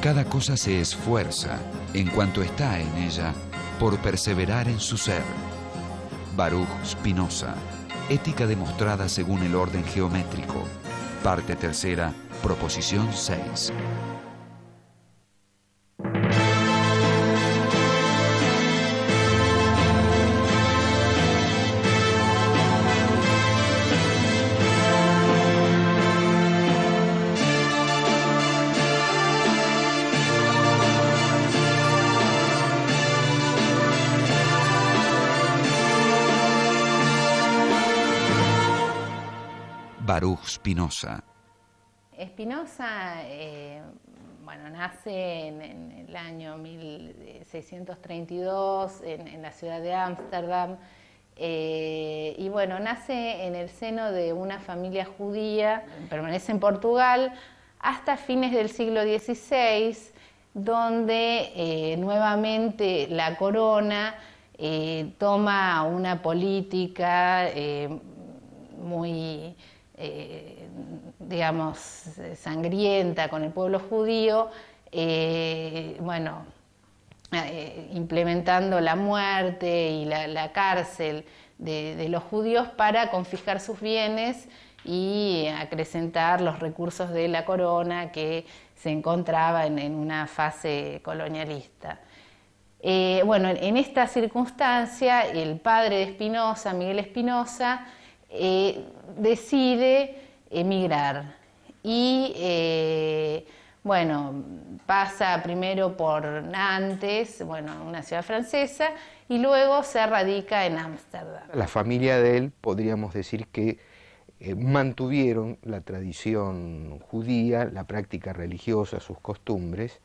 Cada cosa se esfuerza, en cuanto está en ella, por perseverar en su ser. Baruch Spinoza. Ética demostrada según el orden geométrico. Parte tercera, proposición 6. Baruch Spinoza. Spinoza, bueno, nace en el año 1632 en la ciudad de Ámsterdam y bueno, nace en el seno de una familia judía, permanece en Portugal hasta fines del siglo XVI, donde nuevamente la corona toma una política muy digamos, sangrienta con el pueblo judío, bueno, implementando la muerte y la cárcel de los judíos para confiscar sus bienes y acrecentar los recursos de la corona que se encontraba en una fase colonialista. Bueno, en esta circunstancia, el padre de Spinoza, Miguel Spinoza, decide emigrar y bueno, pasa primero por Nantes, bueno, una ciudad francesa, y luego se radica en Ámsterdam. La familia de él, podríamos decir que mantuvieron la tradición judía, la práctica religiosa, sus costumbres,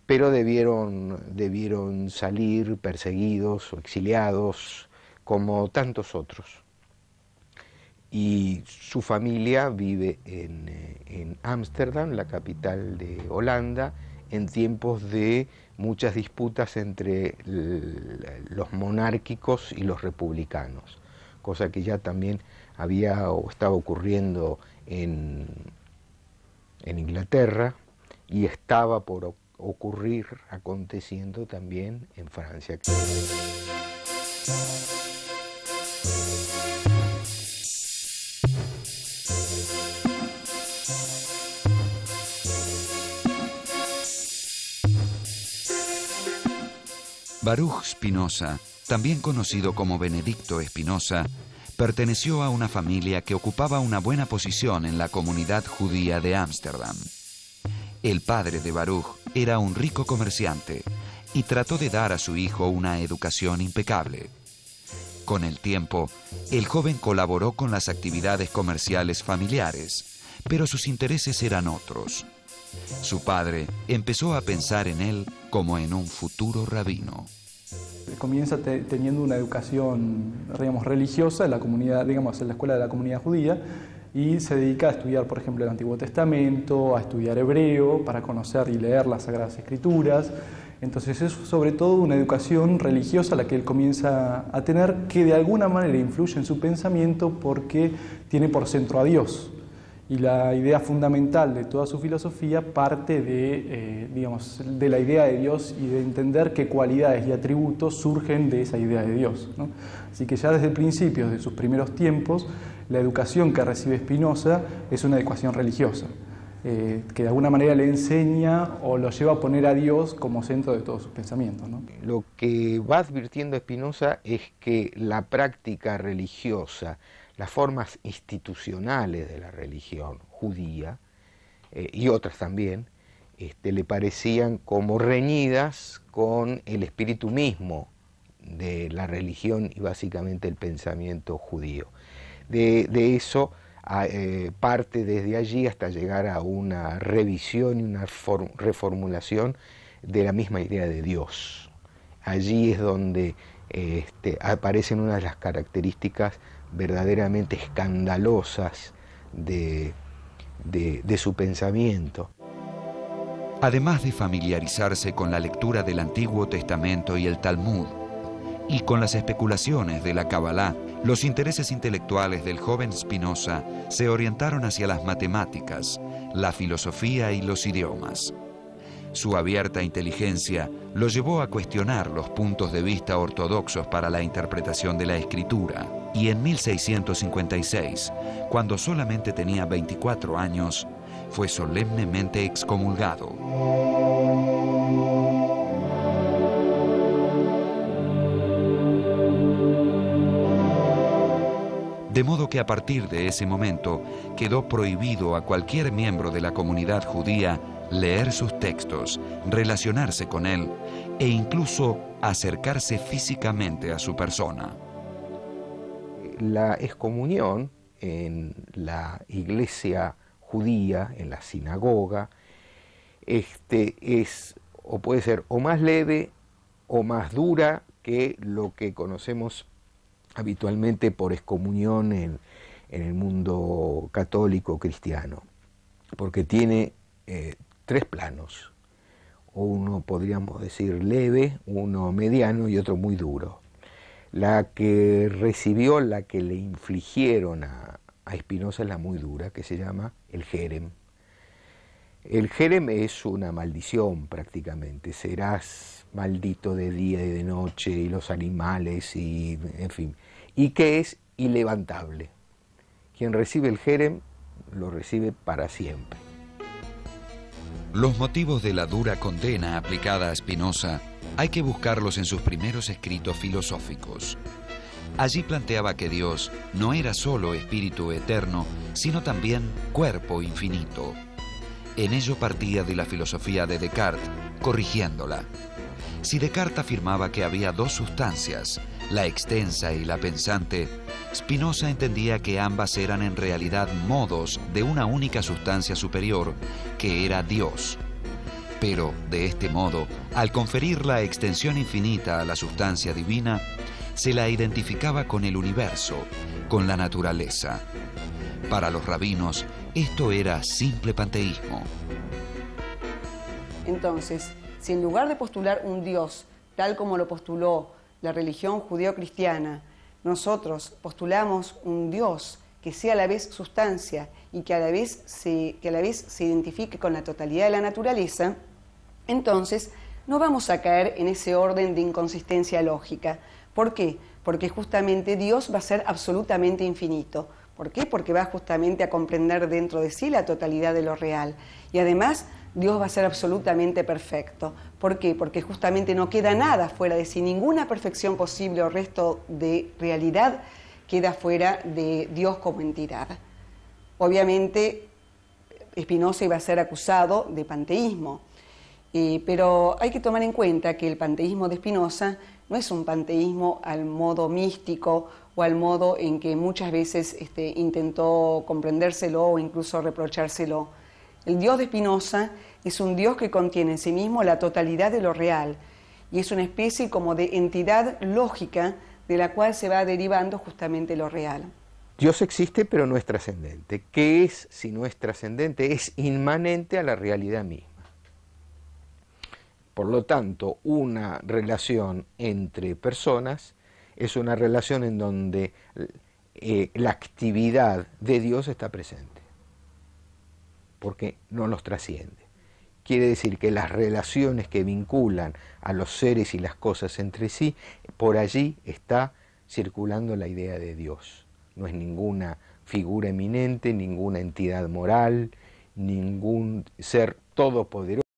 pero debieron salir perseguidos o exiliados como tantos otros. Y su familia vive en Ámsterdam, la capital de Holanda, en tiempos de muchas disputas entre los monárquicos y los republicanos, cosa que ya también había o estaba ocurriendo en Inglaterra y estaba por ocurrir, aconteciendo también en Francia. Baruch Spinoza, también conocido como Benedicto Spinoza, perteneció a una familia que ocupaba una buena posición en la comunidad judía de Ámsterdam. El padre de Baruch era un rico comerciante y trató de dar a su hijo una educación impecable. Con el tiempo, el joven colaboró con las actividades comerciales familiares, pero sus intereses eran otros. Su padre empezó a pensar en él como en un futuro rabino. Comienza teniendo una educación, digamos, religiosa en la comunidad, digamos, en la escuela de la comunidad judía, y se dedica a estudiar, por ejemplo, el Antiguo Testamento, a estudiar hebreo, para conocer y leer las Sagradas Escrituras. Entonces es sobre todo una educación religiosa la que él comienza a tener, que de alguna manera influye en su pensamiento porque tiene por centro a Dios. Y la idea fundamental de toda su filosofía parte digamos, de la idea de Dios y de entender qué cualidades y atributos surgen de esa idea de Dios, ¿no? Así que ya desde el principio, de sus primeros tiempos, la educación que recibe Spinoza es una educación religiosa, que de alguna manera le enseña o lo lleva a poner a Dios como centro de todos sus pensamientos, ¿no? Lo que va advirtiendo Spinoza es que la práctica religiosa, las formas institucionales de la religión judía y otras también, le parecían como reñidas con el espíritu mismo de la religión y básicamente el pensamiento judío. De eso parte desde allí hasta llegar a una revisión y una reformulación de la misma idea de Dios. Allí es donde aparecen una de las características verdaderamente escandalosas de su pensamiento. Además de familiarizarse con la lectura del Antiguo Testamento y el Talmud, y con las especulaciones de la Kabbalah, los intereses intelectuales del joven Spinoza se orientaron hacia las matemáticas, la filosofía y los idiomas. Su abierta inteligencia lo llevó a cuestionar los puntos de vista ortodoxos para la interpretación de la escritura, y en 1656, cuando solamente tenía 24 años, fue solemnemente excomulgado. De modo que a partir de ese momento quedó prohibido a cualquier miembro de la comunidad judía leer sus textos, relacionarse con él e incluso acercarse físicamente a su persona. La excomunión en la iglesia judía, en la sinagoga, es o puede ser o más leve o más dura que lo que conocemos habitualmente por excomunión en el mundo católico cristiano, porque tiene tres planos, uno podríamos decir leve, uno mediano y otro muy duro. La que recibió, la que le infligieron a Spinoza es la muy dura, que se llama el jerem. El jerem es una maldición prácticamente, serás maldito de día y de noche, y los animales, y en fin, y que es ilevantable. Quien recibe el jerem lo recibe para siempre. Los motivos de la dura condena aplicada a Spinoza hay que buscarlos en sus primeros escritos filosóficos. Allí planteaba que Dios no era solo espíritu eterno, sino también cuerpo infinito. En ello partía de la filosofía de Descartes, corrigiéndola. Si Descartes afirmaba que había dos sustancias, la extensa y la pensante, Spinoza entendía que ambas eran en realidad modos de una única sustancia superior, que era Dios. Pero, de este modo, al conferir la extensión infinita a la sustancia divina, se la identificaba con el universo, con la naturaleza. Para los rabinos, esto era simple panteísmo. Entonces, si en lugar de postular un Dios, tal como lo postuló la religión judeo-cristiana, nosotros postulamos un Dios que sea a la vez sustancia y que a la vez se identifique con la totalidad de la naturaleza, entonces no vamos a caer en ese orden de inconsistencia lógica. ¿Por qué? Porque justamente Dios va a ser absolutamente infinito. ¿Por qué? Porque va justamente a comprender dentro de sí la totalidad de lo real. Y además, Dios va a ser absolutamente perfecto. ¿Por qué? Porque justamente no queda nada fuera de sí, ninguna perfección posible o resto de realidad queda fuera de Dios como entidad. Obviamente, Spinoza iba a ser acusado de panteísmo, pero hay que tomar en cuenta que el panteísmo de Spinoza no es un panteísmo al modo místico o al modo en que muchas veces intentó comprendérselo o incluso reprochárselo. El Dios de Spinoza es un Dios que contiene en sí mismo la totalidad de lo real y es una especie como de entidad lógica de la cual se va derivando justamente lo real. Dios existe, pero no es trascendente. ¿Qué es si no es trascendente? Es inmanente a la realidad misma. Por lo tanto, una relación entre personas es una relación en donde la actividad de Dios está presente, porque no los trasciende. Quiere decir que las relaciones que vinculan a los seres y las cosas entre sí, por allí está circulando la idea de Dios. No es ninguna figura eminente, ninguna entidad moral, ningún ser todopoderoso.